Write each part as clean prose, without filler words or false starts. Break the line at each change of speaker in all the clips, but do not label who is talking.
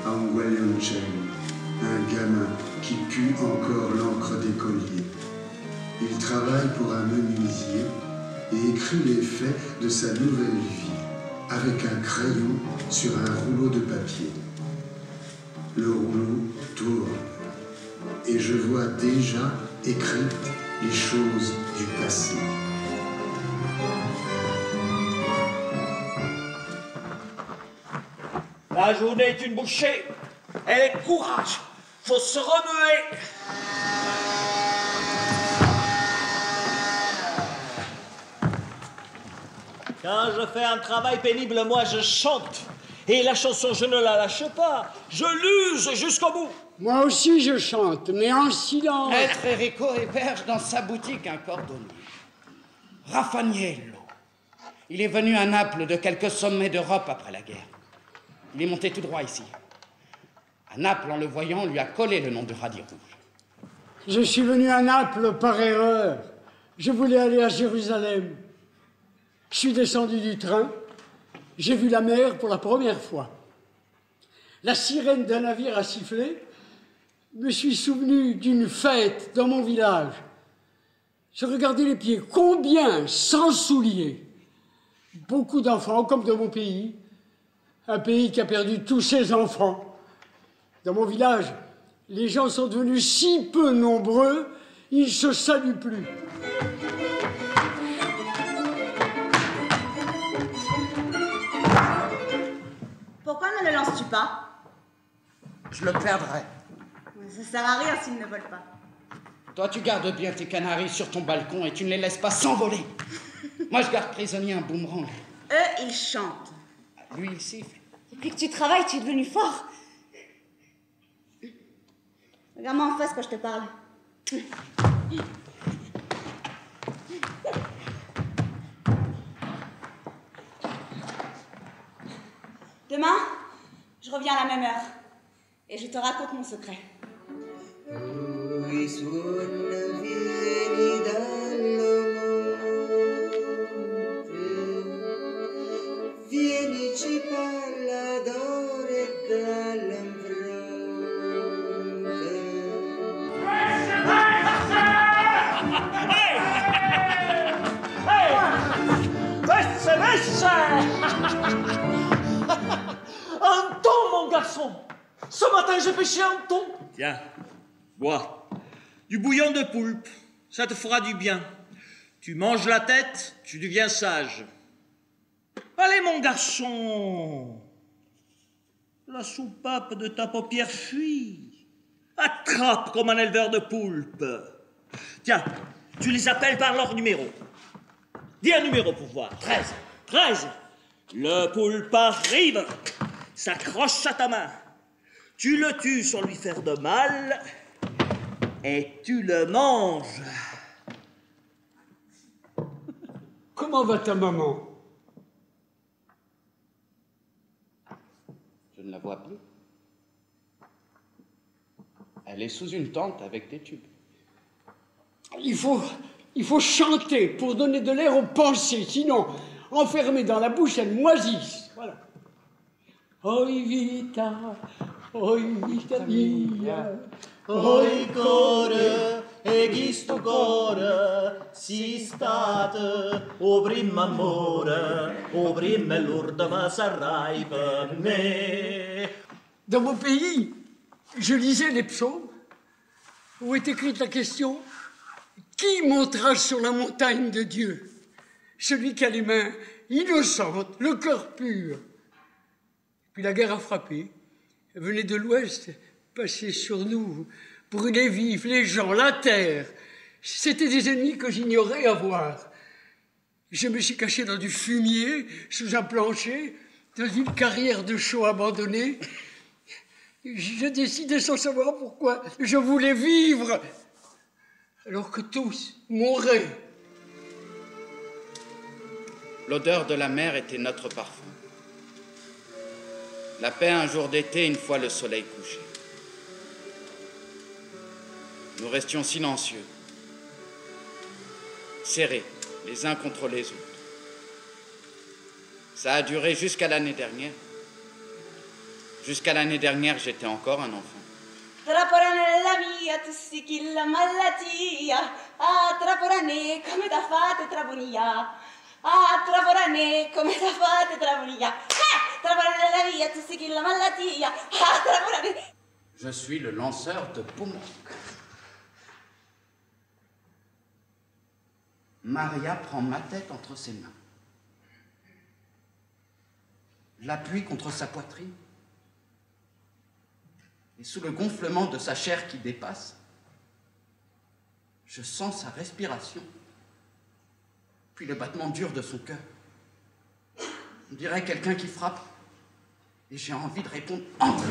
à Nguyen-Chen, un gamin qui pue encore l'encre d'écolier. Il travaille pour un menuisier et écrit les faits de sa nouvelle vie avec un crayon sur un rouleau de papier. Le rouleau tourne et je vois déjà écrites les choses du passé.
La journée est une bouchée. Elle est courage. Faut se remuer. Quand je fais un travail pénible, moi je chante. Et la chanson, je ne la lâche pas. Je l'use jusqu'au bout.
Moi aussi je chante, mais en silence.
Maître Enrico héberge dans sa boutique un cordonnier. Raffagnello. Il est venu à Naples de quelques sommets d'Europe après la guerre. Il est monté tout droit ici. À Naples, en le voyant, on lui a collé le nom de Radis Rouge.
Je suis venu à Naples par erreur. Je voulais aller à Jérusalem. Je suis descendu du train. J'ai vu la mer pour la première fois. La sirène d'un navire a sifflé. Je me suis souvenu d'une fête dans mon village. Je regardais les pieds. Combien sans souliers? Beaucoup d'enfants, comme dans mon pays. Un pays qui a perdu tous ses enfants. Dans mon village, les gens sont devenus si peu nombreux, ils ne se saluent plus.
Pourquoi ne le lances-tu pas?
Je le perdrai.
Ça sert à rien s'il ne vole pas.
Toi, tu gardes bien tes canaris sur ton balcon et tu ne les laisses pas s'envoler. Moi, je garde prisonnier un boomerang.
Eux, ils chantent.
Lui, il siffle.
Depuis que tu travailles, tu es devenu fort. Regarde-moi en face quand je te parle. Demain, je reviens à la même heure. Et je te raconte mon secret.
Un thon, mon garçon. Ce matin, j'ai pêché un thon. Tiens, bois. Du bouillon de poulpe, ça te fera du bien. Tu manges la tête, tu deviens sage. Allez, mon garçon. La soupape de ta paupière fuit. Attrape comme un éleveur de poulpes. Tiens, tu les appelles par leur numéro. Dis un numéro pour voir. 13. 13. Le poulpe arrive, s'accroche à ta main. Tu le tues sans lui faire de mal et tu le manges.
Comment va ta maman?
Je ne la vois plus. Elle est sous une tente avec des tubes.
Il faut chanter pour donner de l'air aux pensées, sinon, enfermées dans la bouche, elles moisissent. Voilà. Oi vita mia,
Oi core, egis tu core, si state, obrim amore, obrim lourde ma sarai per me.
Dans mon pays, je lisais les psaumes où est écrite la question: qui montera sur la montagne de Dieu? Celui qui a les mains innocentes, le cœur pur. Puis la guerre a frappé. Elle venait de l'Ouest, passer sur nous, brûler vifs les gens, la terre. C'était des ennemis que j'ignorais avoir. Je me suis caché dans du fumier, sous un plancher, dans une carrière de chaux abandonnée. Je décidais sans savoir pourquoi. Je voulais vivre, alors que tous mouraient.
L'odeur de la mer était notre parfum. La paix un jour d'été, une fois le soleil couché. Nous restions silencieux, serrés les uns contre les autres. Ça a duré jusqu'à l'année dernière. Jusqu'à l'année dernière, j'étais encore un enfant.
Traporane mia, tu si chi la malattia. Ah, traporane, come da fate trabonia. Ah, traporane, come da fate trabonia. Traporane mia, tu si chi la malattia. Ah, traporane.
Je suis le lanceur de boomerang. Maria prend ma tête entre ses mains. Je l'appuie contre sa poitrine. Et sous le gonflement de sa chair qui dépasse, je sens sa respiration, puis le battement dur de son cœur. On dirait quelqu'un qui frappe, et j'ai envie de répondre « Entre !»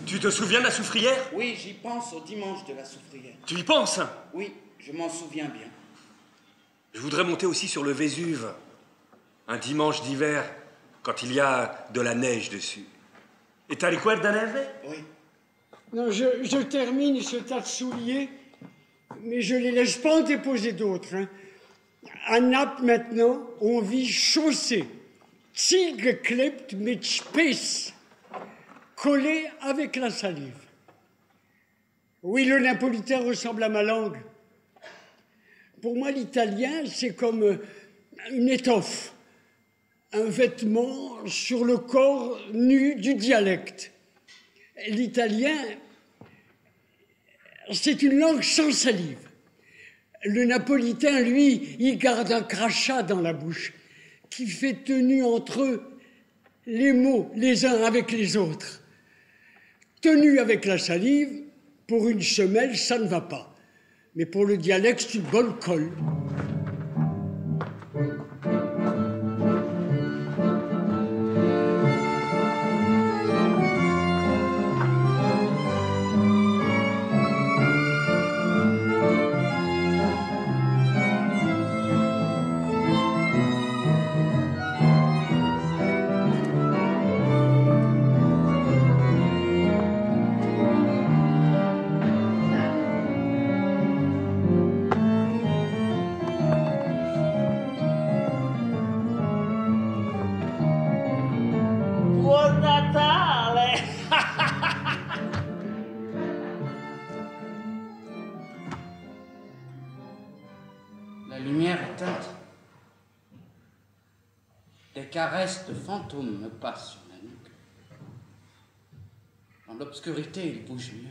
Tu te souviens de la soufrière?
Oui, j'y pense au dimanche de la soufrière.
Tu y penses?
Oui, je m'en souviens bien.
Je voudrais monter aussi sur le Vésuve, un dimanche d'hiver, quand il y a de la neige dessus. Et t'as les couettes d'un neve?
Oui.
Non, je termine ce tas de souliers, mais je les laisse pas en déposer d'autres. Hein. À Naples, maintenant, on vit chaussé. Zielgeklebt mit Spes. Collé avec la salive. Oui, le napolitain ressemble à ma langue. Pour moi, l'italien, c'est comme une étoffe, un vêtement sur le corps nu du dialecte. L'italien, c'est une langue sans salive. Le napolitain, lui, il garde un crachat dans la bouche qui fait tenue entre eux les mots les uns avec les autres. Tenue avec la salive, pour une semelle, ça ne va pas. Mais pour le dialecte, c'est une bonne colle.
La lumière éteinte. Des caresses de fantômes me passent sur la nuque. Dans l'obscurité, il bouge mieux.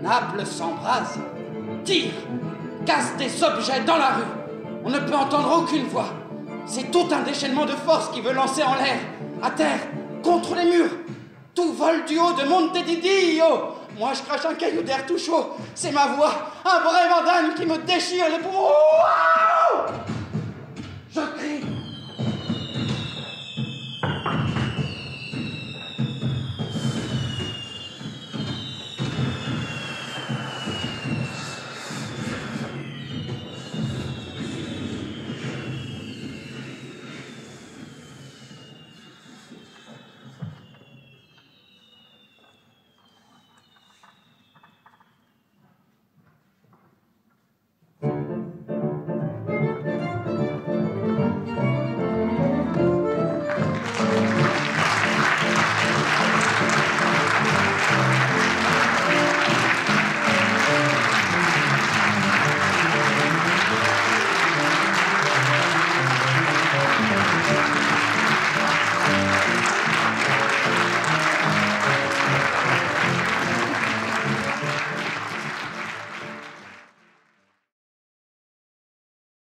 Naples s'embrase, tire, casse des objets dans la rue. On ne peut entendre aucune voix. C'est tout un déchaînement de force qui veut lancer en l'air, à terre, contre les murs. Tout vole du haut de Monte di Dio. Moi, je crache un caillou d'air tout chaud. C'est ma voix, un vrai vandane qui me déchire les poumons. Je crie.